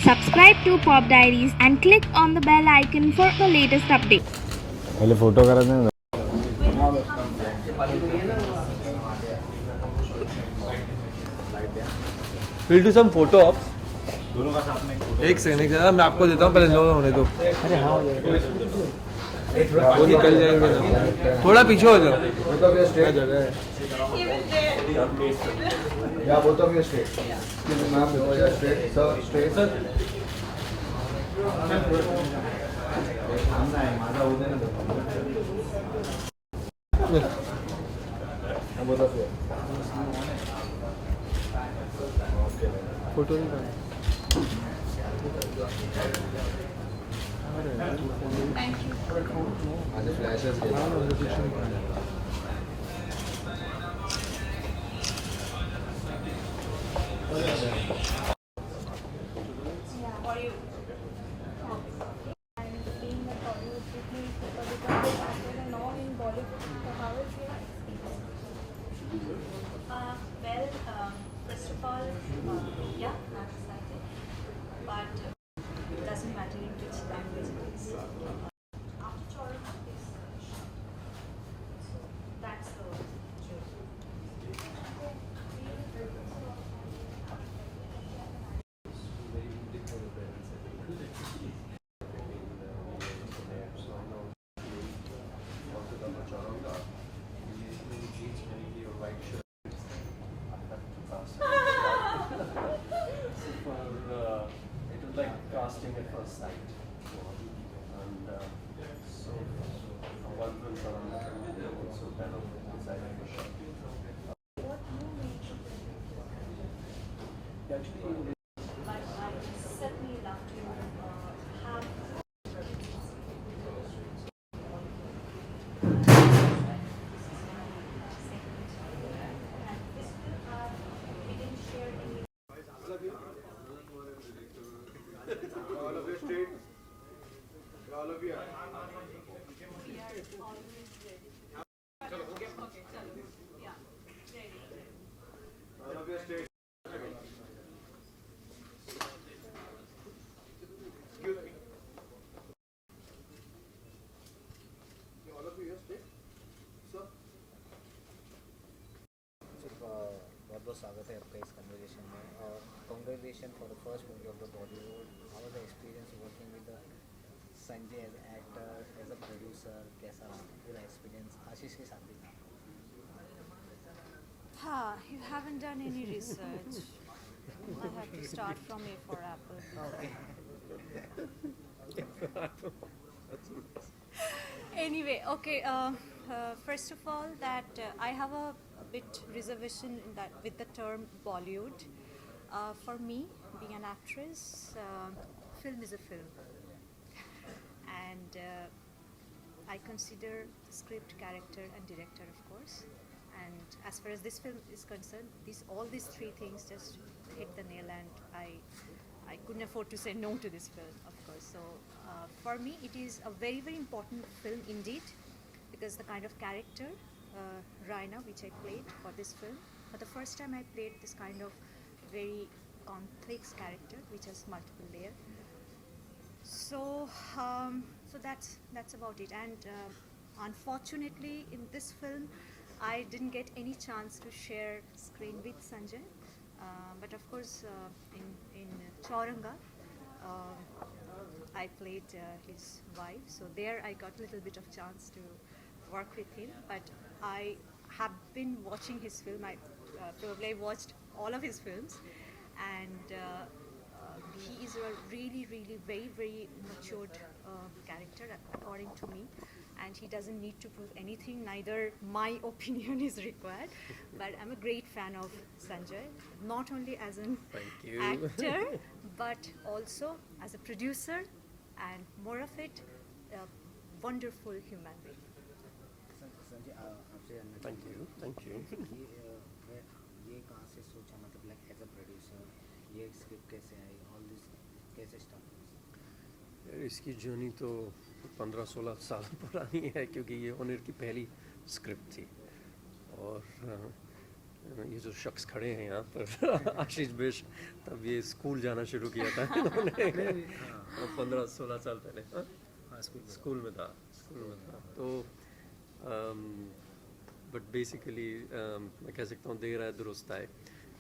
Subscribe to Pop Diaries and click on the bell icon for the latest update. पहले photo करा दें. We'll do some photo ops. एक second मैं आपको देता हूँ, पहले लोग होने दो. अरे हाँ हो जाएगा. वो निकल जाएंगे ना. थोड़ा पीछे हो जाओ. जगह है. Yeah, both of you straight. Ma'am, no, yeah, straight. Sir, straight. Sir. Both of you. Photo नहीं करना. आज flashes get. First of all, yeah, I'm excited, but it doesn't matter in which language it is. After Chauranga is so that's the it was like casting at first sight, and so one film from also kind of decided to shot. Actually, but I certainly love to have and this will we didn't share any. All of you straight. All of you. We are always ready. Yeah, ready. All of you straight. Excuse me. All of you straight. Sir. बहुत बहुत स्वागत है आपका इस conversation में और congratulation for the first movie of the Bollywood. How was the experience working with Sanjay as actor as a producer? कैसा पूरा एक्सपीरियंस आशीष के साथ भी था? You haven't done any research. I have to start from A for Apple. Anyway, okay. First of all, that I have a bit reservation in that with the term Bollywood. For me, being an actress, film is a film, and I consider the script, character, and director, of course. And as far as this film is concerned, all these three things just hit the nail, and I couldn't afford to say no to this film, of course. So for me, it is a very, very important film indeed, because the kind of character, Raina, which I played for this film, for the first time I played this kind of very complex character, which has multiple layers. So that's about it. And unfortunately, in this film, I didn't get any chance to share screen with Sanjay. But of course, in Chauranga, I played his wife. So there, I got a little bit of chance to work with him. But I have been watching his film. I probably watched all of his films, and he is a really, really very, very matured character, according to me. And he doesn't need to prove anything. Neither my opinion is required. But I'm a great fan of Sanjay, not only as an actor, but also as a producer, and more of it, a wonderful human being. Sanjay आपसे जानना Thank you. ये कहाँ से सोचा, मतलब like as a producer ये script कैसे आई, all this कैसे स्टार्ट? इसकी जर्नी तो 15-16 साल पुरानी है, क्योंकि ये ऑनर की पहली स्क्रिप्ट थी और ये जो शख्स खड़े हैं यहाँ पर आशीष बेश, तब ये स्कूल जाना शुरू किया था इन्होंने 15-16 साल पहले। हाँ, स्कूल में था तो बट बेसिकली मैं कह सकता हूँ देर आए दुरुस्त आए,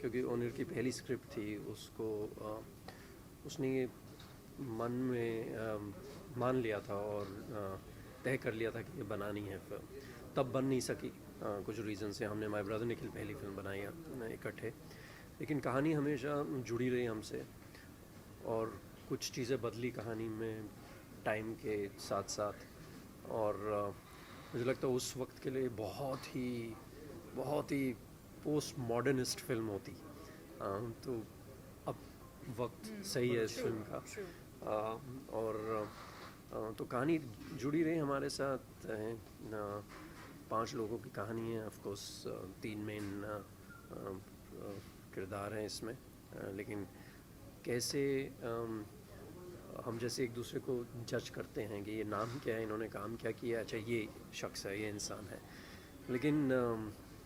क्योंकि ओनिर की पहली स्क्रिप्ट थी, उसको उसने ये मन में मान लिया था और तय कर लिया था कि ये बनानी है फिल्म। तब बन नहीं सकी कुछ रीज़न से। हमने माय ब्रदर निखिल पहली फिल्म बनाई इकट्ठे, लेकिन कहानी हमेशा जुड़ी रही हमसे और कुछ चीज़ें बदली कहानी में टाइम के साथ साथ। और मुझे लगता है उस वक्त के लिए बहुत ही पोस्ट मॉडर्निस्ट फिल्म होती। तो अब वक्त सही है इस फिल्म का। तो कहानी जुड़ी रही हमारे साथ है। 5 लोगों की कहानी है, ऑफ कोर्स 3 मेन किरदार हैं इसमें, लेकिन कैसे हम जैसे एक दूसरे को जज करते हैं कि ये नाम क्या है, इन्होंने काम क्या किया, अच्छा ये शख्स है, ये इंसान है, लेकिन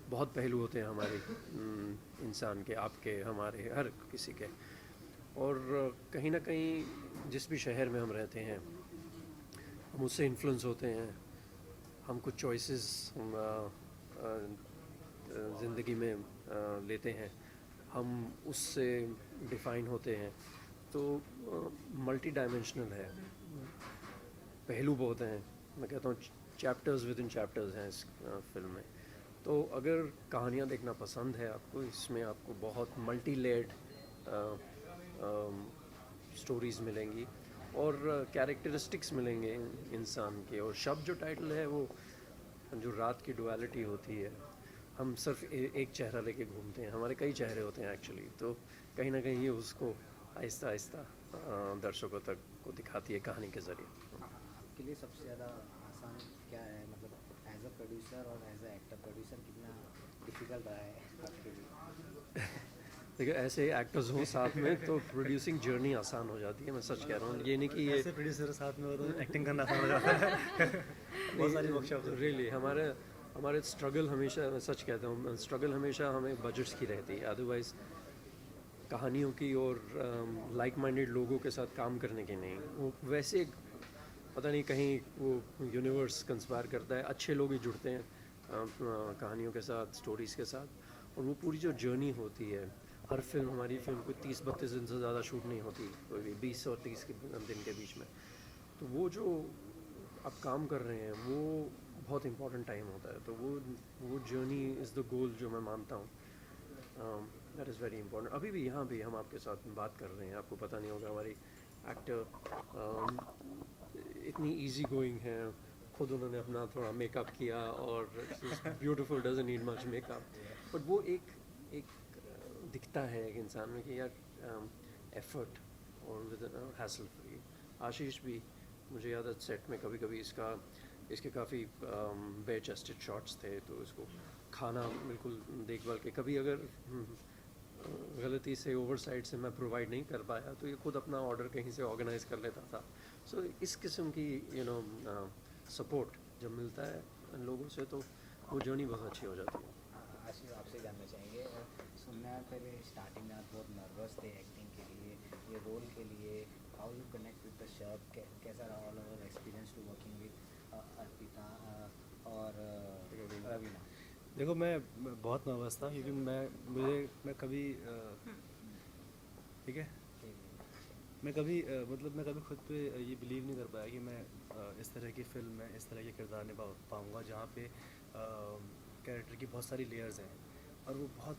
बहुत पहलू होते हैं हमारे इंसान के, आपके, हमारे, हर किसी के। और कहीं ना कहीं जिस भी शहर में हम रहते हैं हम उससे इन्फ्लुएंस होते हैं। हम कुछ चॉइसेस ज़िंदगी में लेते हैं, हम उससे डिफ़ाइन होते हैं। तो मल्टी डायमेंशनल है, पहलू बहुत हैं। मैं कहता हूँ चैप्टर्स विद इन चैप्टर्स हैं इस फिल्म में। तो अगर कहानियाँ देखना पसंद है आपको, इसमें आपको बहुत मल्टी लेयर्ड स्टोरीज़ मिलेंगी और कैरेक्टरिस्टिक्स मिलेंगे इंसान के। और शब्द जो टाइटल है वो जो रात की डुअलिटी होती है, हम सिर्फ एक चेहरा लेके घूमते हैं, हमारे कई चेहरे होते हैं एक्चुअली। तो कहीं ना कहीं ये उसको आहिस्ता आहिस्ता दर्शकों तक को दिखाती है कहानी के ज़रिए। आपके लिए सबसे ज़्यादा आसान क्या है, मतलब एज अ प्रोड्यूसर और एज अ एक्टर? प्रोड्यूसर कितना डिफिकल्ट रहा है आपके लिए? देखिए ऐसे एक्टर्स हों साथ में तो प्रोड्यूसिंग जर्नी आसान हो जाती है, मैं सच कह रहा हूँ। ये नहीं कि ये ऐसे प्रोड्यूसर साथ में हो तो एक्टिंग करना आसान हो जाता है। बहुत सारी वर्कशॉप रियली हमारे स्ट्रगल हमेशा, मैं सच कहता हूँ, स्ट्रगल हमेशा हमें बजट्स की रहती है। अदरवाइज़ कहानियों की और लाइक माइंडेड लोगों के साथ काम करने की नहीं। वो वैसे पता नहीं कहीं वो यूनिवर्स कंस्पायर करता है, अच्छे लोग ही जुड़ते हैं कहानियों के साथ, स्टोरीज़ के साथ। और वो पूरी जो जर्नी होती है, हर फिल्म, हमारी फिल्म कोई 30-32 दिन से ज़्यादा शूट नहीं होती, कोई भी 20 और 30 दिन के बीच में। तो वो जो आप काम कर रहे हैं वो बहुत इंपॉर्टेंट टाइम होता है। तो वो जर्नी इज़ द गोल जो मैं मानता हूँ। That is very important. अभी भी यहाँ भी हम आपके साथ बात कर रहे हैं, आपको पता नहीं होगा हमारी एक्टर इतनी इजी गोइंग है। खुद उन्होंने अपना थोड़ा मेकअप किया और beautiful, doesn't need much makeup, but वो एक दिखता है एक इंसान में कि यार एफर्ट और विद हैसल फ्री। आशीष भी, मुझे याद है सेट में कभी कभी इसके काफ़ी बेयर चेस्टेड शॉट्स थे, तो इसको खाना बिल्कुल देखभाल के, कभी अगर गलती से ओवरसाइड से मैं प्रोवाइड नहीं कर पाया तो ये खुद अपना ऑर्डर कहीं से ऑर्गेनाइज कर लेता था। सो इस किस्म की सपोर्ट जब मिलता है लोगों से तो वो जर्नी बहुत अच्छी हो जाती है। आशीष, आपसे जानना चाहेंगे, सुनना पहले स्टार्टिंग में आप बहुत नर्वस थे एक्टिंग के लिए, ये रोल के लिए। How you connect with the shirt, कैसा रहा all over experience to working with Arpita और रवीना? देखो मैं बहुत नर्वस था क्योंकि मैं कभी ठीक है, मैं कभी खुद पे ये बिलीव नहीं कर पाया कि मैं इस तरह की फिल्म में इस तरह के किरदार निभा पाऊँगा जहाँ पे कैरेक्टर की बहुत सारी लेयर्स हैं और वो बहुत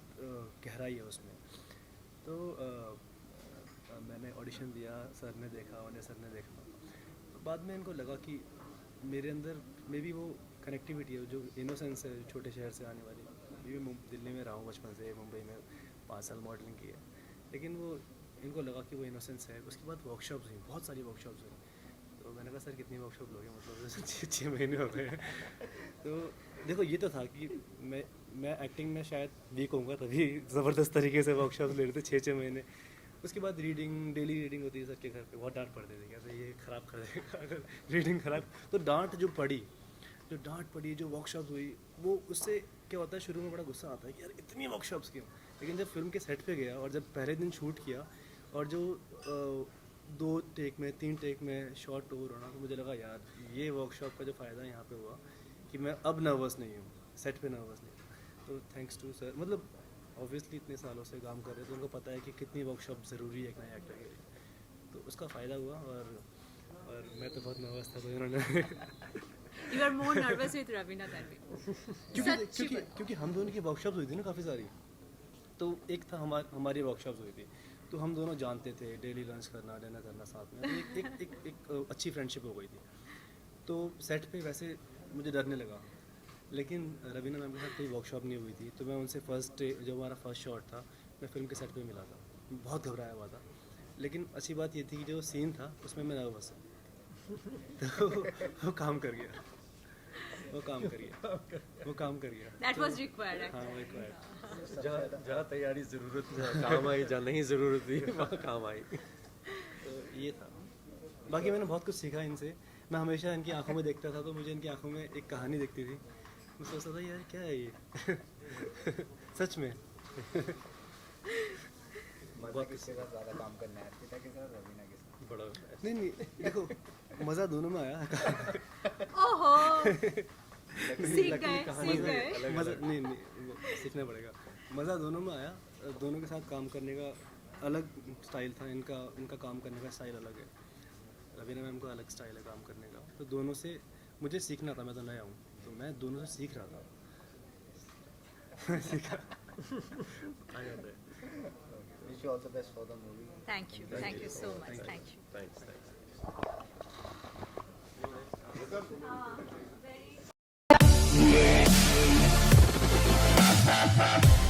गहराई है उसमें। तो मैंने ऑडिशन दिया, सर ने देखा, उन्हें सर ने देखा, तो बाद में इनको लगा कि मेरे अंदर में भी वो कनेक्टिविटी है, जो इनोसेंस है, छोटे शहर से आने वाली। मैं दिल्ली में रहा हूँ बचपन से, मुंबई में 5 साल मॉडलिंग की है, लेकिन वो इनको लगा कि वो इनोसेंस है। उसके बाद वर्कशॉप्स हुई, बहुत सारी वर्कशॉप्स हुई। तो मैंने कहा सर कितनी वर्कशॉप लोगे, मतलब 6 महीने हो गए। तो देखो ये तो था कि मैं एक्टिंग में शायद वीक होऊंगा, तभी ज़बरदस्त तरीके से वर्कशॉप ले रहे थे 6 महीने। उसके बाद रीडिंग, डेली रीडिंग होती है सर के घर पे, बहुत डांट पड़ती थी, कैसे ये ख़राब कर देगा अगर रीडिंग ख़राब। तो डांट पड़ी, जो वर्कशॉप हुई वो उससे क्या होता है शुरू में बड़ा गुस्सा आता है कि यार इतनी वर्कशॉप्स क्यों, लेकिन जब फिल्म के सेट पे गया और जब पहले दिन शूट किया और जो 2 टेक में 3 टेक में शॉट ओवर होना, तो मुझे लगा यार ये वर्कशॉप का जो फ़ायदा यहाँ पे हुआ कि मैं अब नर्वस नहीं हूँ, सेट पे नर्वस नहीं हूँ। तो थैंक्स टू सर, मतलब ऑब्वियसली इतने सालों से काम कर रहे हैं तो उनको पता है कि कितनी वर्कशॉप ज़रूरी है एक नए एक्टर के लिए, तो उसका फ़ायदा हुआ। और मैं तो बहुत नर्वस था, तो इन्होंने You are more nervous with Ravina than me. क्योंकि हम दोनों की वर्कशॉप हुई थी ना काफ़ी सारी, तो एक था हमारी वर्कशॉप हुई थी, तो हम दोनों जानते थे डेली लंच करना, डिनर करना साथ में, तो एक अच्छी फ्रेंडशिप हो गई थी। तो सेट पे वैसे मुझे डरने लगा, लेकिन रवीना मैम के साथ कोई वर्कशॉप नहीं हुई थी, तो मैं उनसे फर्स्ट डे जब हमारा फर्स्ट शॉट था, मैं फिल्म के सेट पे मिला था, बहुत घबराया हुआ था, लेकिन अच्छी बात ये थी कि जो सीन था उसमें मैं नर्वस हूँ तो वो काम कर गया। That was required. हाँ वो required। जहाँ तैयारी ज़रूरत काम आई, जहाँ नहीं ज़रूरत थी वहाँ काम आई। तो ये था। बाकी मैंने बहुत कुछ सीखा इनसे। मैं हमेशा इनकी आंखों में देखता था, तो मुझे इनकी आंखों में एक कहानी दिखती थी। मैं सोचता था यार क्या है ये सच में। मज़ा किसके साथ ज़्यादा काम करना है, अर्पिता के साथ रवीना के साथ? बड़ा नहीं देखो, मज़ा दोनों में आया। ओहो, सीख गए। मज़ा नहीं वो सीखना पड़ेगा। मज़ा दोनों में आया, दोनों के साथ काम करने का अलग स्टाइल था, इनका काम करने का स्टाइल अलग है। रवीना मैम का अलग स्टाइल है काम करने का, तो दोनों से मुझे सीखना था। मैं तो नया हूँ, तो मैं दोनों से सीख रहा था। सीखा। Wish you all the best for the movie. Thank you so much. Thank you. Thanks.